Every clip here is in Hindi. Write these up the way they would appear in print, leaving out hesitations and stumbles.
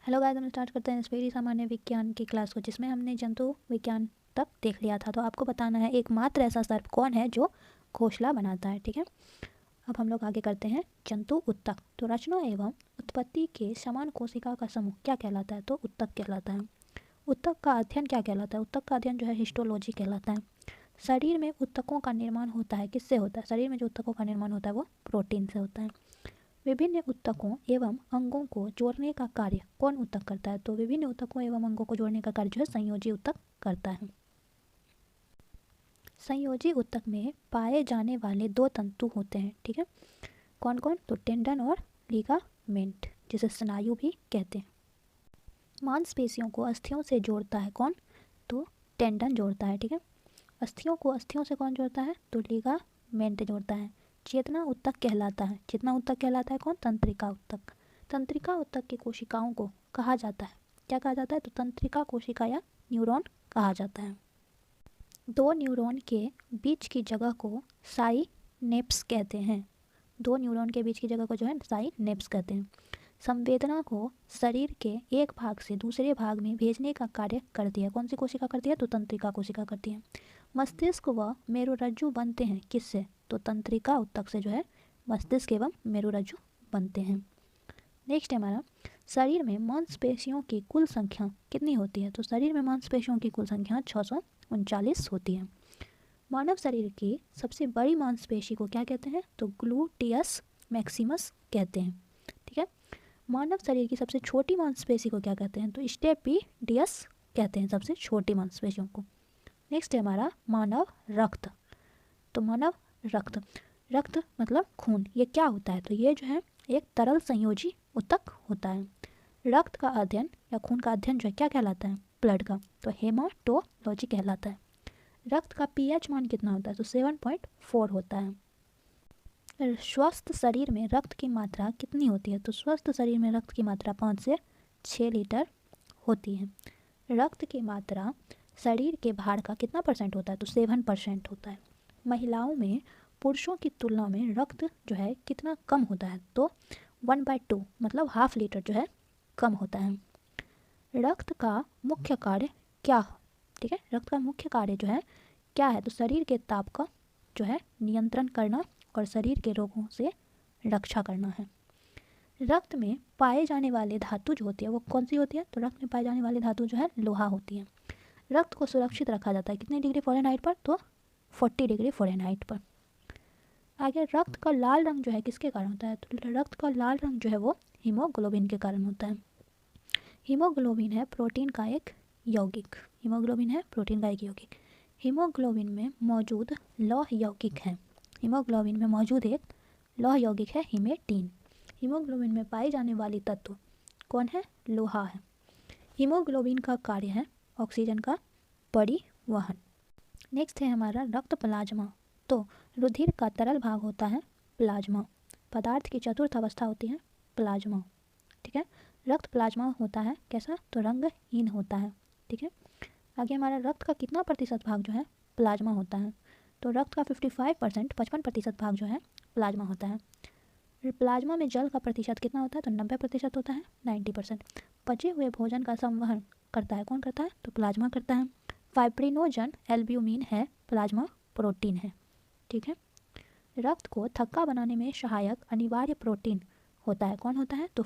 हेलो गाइस, हम स्टार्ट करते हैं इस वेरी सामान्य विज्ञान की क्लास को, जिसमें हमने जंतु विज्ञान तक देख लिया था। तो आपको बताना है एकमात्र ऐसा सर्प कौन है जो घोंसला बनाता है। ठीक है, अब हम लोग आगे करते हैं जंतु उत्तक। तो रचना एवं उत्पत्ति के समान कोशिका का समूह क्या कहलाता है? तो उत्तक कहलाता है। उत्तक का अध्ययन क्या कहलाता है? उत्तक का अध्ययन जो है हिस्टोलॉजी कहलाता है। शरीर में उत्तकों का निर्माण होता है, किससे होता है? शरीर में जो उत्तकों का निर्माण होता है वो प्रोटीन से होता है। विभिन्न उत्तकों एवं अंगों को जोड़ने का कार्य कौन उत्तक करता है? तो विभिन्न उत्तकों एवं अंगों को जोड़ने का कार्य जो है संयोजी उत्तक करता है। संयोजी उत्तक में पाए जाने वाले दो तंतु होते हैं। ठीक है, कौन कौन? तो टेंडन और लिगामेंट, जिसे स्नायु भी कहते हैं। मांसपेशियों को अस्थियों से जोड़ता है कौन? तो टेंडन जोड़ता है। ठीक है, अस्थियों को अस्थियों से कौन जोड़ता है? तो लिगामेंट जोड़ता है। चेतना उत्तक कहलाता है। चेतना उत्तक कहलाता है कौन? तंत्रिका उत्तक। तंत्रिका उत्तक की कोशिकाओं को कहा जाता है, क्या कहा जाता है? तो तंत्रिका कोशिका या न्यूरॉन कहा जाता है। दो न्यूरॉन के बीच की जगह को साइनेप्स कहते हैं। दो न्यूरॉन के बीच की जगह को जो है साइनेप्स कहते हैं। संवेदना को शरीर के एक भाग से दूसरे भाग में भेजने का कार्य करती है। कौन सी कोशिका करती है? तो तंत्रिका कोशिका करती है। मस्तिष्क व मेरुरज्जु बनते हैं किससे? तो तंत्रिका उत्तक से जो है मस्तिष्क एवं मेरुरज्जु बनते हैं। नेक्स्ट है हमारा, शरीर में मांसपेशियों की कुल संख्या कितनी होती है? तो शरीर में मांसपेशियों की कुल संख्या 639 होती है। मानव शरीर की सबसे बड़ी मांसपेशी को क्या कहते हैं? तो ग्लूटियस मैक्सिमस कहते हैं। ठीक है, मानव शरीर की सबसे छोटी मांसपेशी को क्या कहते हैं? तो स्टेपिडियस कहते हैं सबसे छोटी मांसपेशियों को। नेक्स्ट है हमारा मानव रक्त। तो मानव रक्त, रक्त मतलब खून, ये क्या होता है? तो ये जो है एक तरल संयोजी उत्तक होता है। रक्त का अध्ययन या खून का अध्ययन जो है क्या कहलाता है? ब्लड का, तो हेमाटोलॉजी कहलाता है। रक्त का पीएच मान कितना होता है? तो 7.4 होता है। स्वस्थ शरीर में रक्त की मात्रा कितनी होती है? तो स्वस्थ शरीर में रक्त की मात्रा 5 से 6 लीटर होती है। रक्त की मात्रा शरीर के भार का कितना परसेंट होता है? तो 7% होता है। महिलाओं में पुरुषों की तुलना में रक्त जो है कितना कम होता है? तो 1/2 मतलब हाफ लीटर जो है कम होता है। रक्त का मुख्य कार्य क्या? ठीक है, रक्त का मुख्य कार्य जो है क्या है? तो शरीर के ताप का जो है नियंत्रण करना और शरीर के रोगों से रक्षा करना है। रक्त में पाए जाने वाले धातु जो होती है वो कौन सी होती है? तो रक्त में पाए जाने वाली धातु जो है लोहा होती है। रक्त को सुरक्षित रखा जाता है कितने डिग्री फ़ारेनहाइट पर? तो 40 डिग्री फ़ारेनहाइट पर। आगे, रक्त का लाल रंग जो है किसके कारण होता है? तो रक्त का लाल रंग जो है वो हीमोग्लोबिन के कारण होता है। हीमोग्लोबिन है प्रोटीन का एक यौगिक। हीमोग्लोबिन है प्रोटीन का एक यौगिक। हीमोग्लोबिन में मौजूद लौह यौगिक है। हीमोग्लोबिन में मौजूद एक लौह यौगिक है हीमेटीन। हीमोग्लोबिन में पाई जाने वाली तत्व कौन है? लोहा है। हीमोग्लोबिन का कार्य है ऑक्सीजन का परिवहन। नेक्स्ट है हमारा रक्त प्लाज्मा। तो रुधिर का तरल भाग होता है प्लाज्मा। पदार्थ की चतुर्थ अवस्था होती है प्लाज्मा। ठीक है, रक्त प्लाज्मा होता है कैसा? तो रंगहीन होता है। ठीक है, आगे हमारा रक्त का कितना प्रतिशत भाग जो है प्लाज्मा होता है? तो रक्त का 55% 55% भाग जो है प्लाज्मा होता है। प्लाज्मा में जल का प्रतिशत कितना होता है? तो 90% होता है, 90%। पचे हुए भोजन का संवहन करता है कौन करता है? तो प्लाज्मा करता है। फाइब्रिनोजन एल्ब्यूमिन है, प्लाज्मा प्रोटीन है। ठीक है, रक्त को थक्का बनाने में सहायक अनिवार्य प्रोटीन होता है कौन होता है? तो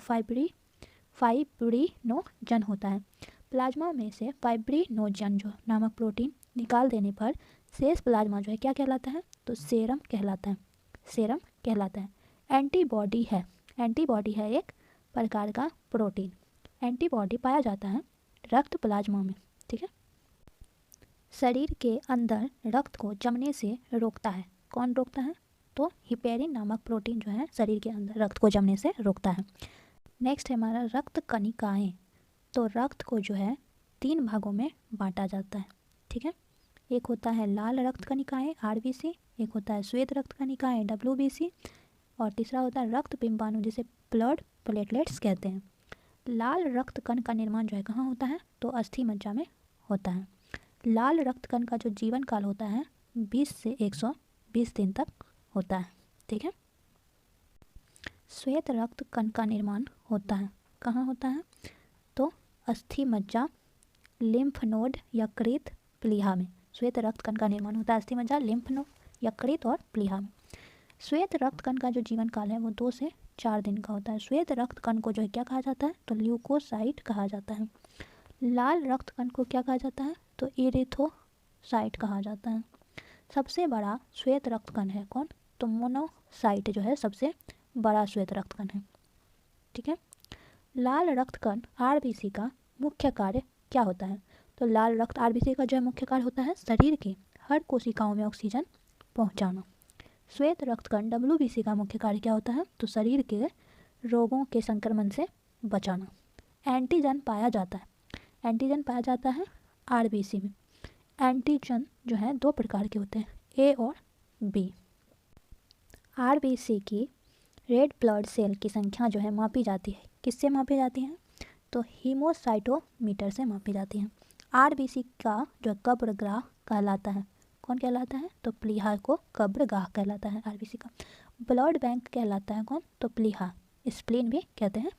फाइब्रिनोजन होता है। प्लाज्मा में से फाइब्रिनोजन जो नामक प्रोटीन निकाल देने पर शेष प्लाज्मा जो है क्या कहलाता है? तो सेरम कहलाता है। सेरम कहलाता है। एंटीबॉडी है, एंटीबॉडी है एक प्रकार का प्रोटीन। एंटीबॉडी पाया जाता है रक्त प्लाज्मा में। ठीक है, शरीर के अंदर रक्त को जमने से रोकता है कौन रोकता है? तो हिपेरिन नामक प्रोटीन जो है शरीर के अंदर रक्त को जमने से रोकता है। नेक्स्ट है हमारा रक्त कणिकाएं। तो रक्त को जो है 3 भागों में बांटा जाता है। ठीक है, एक होता है लाल रक्त कणिकाएं आरबीसी, एक होता है श्वेत रक्त कणिकाएं डब्ल्यूबीसी, और तीसरा होता है रक्त बिंबाणु जिसे ब्लड प्लेटलेट्स कहते हैं। लाल रक्त कण का निर्माण जो है कहाँ होता है? तो अस्थि मज्जा में होता है। लाल रक्त कण का जो जीवन काल होता है 20 से 120 दिन तक होता है। ठीक है, श्वेत रक्त कण का निर्माण होता है कहाँ होता है? अस्थि मज्जा, लिम्फ नोड, यकृत, प्लीहा में श्वेत रक्त कण का निर्माण होता है। अस्थि मज्जा, लिम्फ नोड, यकृत और प्लीहा में। श्वेत रक्त कण का जो जीवन काल है वो 2 से 4 दिन का होता है। श्वेत रक्त कण को जो है क्या कहा जाता है, तो ल्यूकोसाइट कहा जाता है। लाल रक्त कण को क्या कहा जाता है, तो इरिथ्रोसाइट कहा जाता है। सबसे बड़ा श्वेत रक्त कण है कौन, तो मोनोसाइट जो है सबसे बड़ा श्वेत रक्त कण है। ठीक है। लाल रक्त कण आरबीसी का मुख्य कार्य क्या होता है, तो लाल रक्त आरबीसी का जो है मुख्य कार्य होता है शरीर की हर कोशिकाओं में ऑक्सीजन पहुंचाना। श्वेत रक्त कण डब्ल्यूबीसी का मुख्य कार्य क्या होता है, तो शरीर के रोगों के संक्रमण से बचाना। एंटीजन पाया जाता है, एंटीजन पाया जाता है आरबीसी में। एंटीजन जो है 2 प्रकार के होते हैं, ए और बी। आरबीसी की रेड ब्लड सेल की संख्या जो है मापी जाती है, किससे मापी जाती है, तो हीमोसाइटोमीटर से मापी जाती है। आरबीसी का जो कब्रगाह कहलाता है, कौन कहलाता है, तो प्लीहा को कब्रगाह कहलाता है आरबीसी का। ब्लड बैंक कहलाता है कौन, तो प्लीहा, स्प्लीन भी कहते हैं।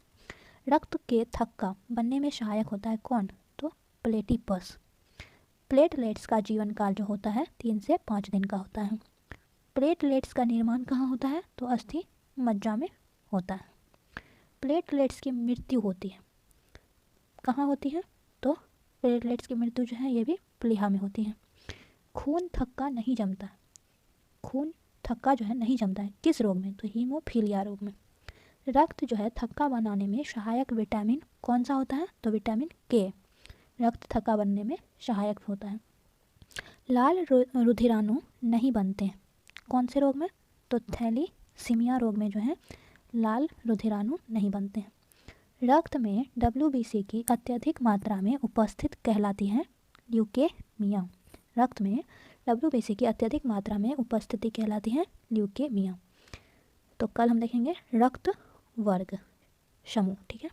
रक्त के थक्का बनने में सहायक होता है कौन, तो प्लेटिपस। प्लेटलेट्स का जीवन काल जो होता है 3 से 5 दिन का होता है। प्लेटलेट्स का निर्माण कहाँ होता है, तो अस्थि मज्जा में होता है। प्लेटलेट्स की मृत्यु होती है, कहाँ होती है, तो प्लेटलेट्स की मृत्यु जो है ये भी प्लीहा में होती है। खून थक्का नहीं जमता है, खून थक्का जो है नहीं जमता है, किस रोग में, तो हीमोफीलिया रोग में। रक्त जो है थक्का बनाने में सहायक विटामिन कौन सा होता है, तो विटामिन के रक्त थक्का बनने में सहायक होता है। लाल रुधिराणु नहीं बनते हैं कौन से रोग में, तो थैलीसीमिया रोग में जो है लाल रुधिराणु नहीं बनते हैं। रक्त में डब्ल्यूबीसी की अत्यधिक मात्रा में उपस्थित कहलाती है ल्यूकेमिया। रक्त में डब्ल्यूबीसी की अत्यधिक मात्रा में उपस्थिति कहलाती है ल्यूकेमिया। तो कल हम देखेंगे रक्त वर्ग समूह। ठीक है।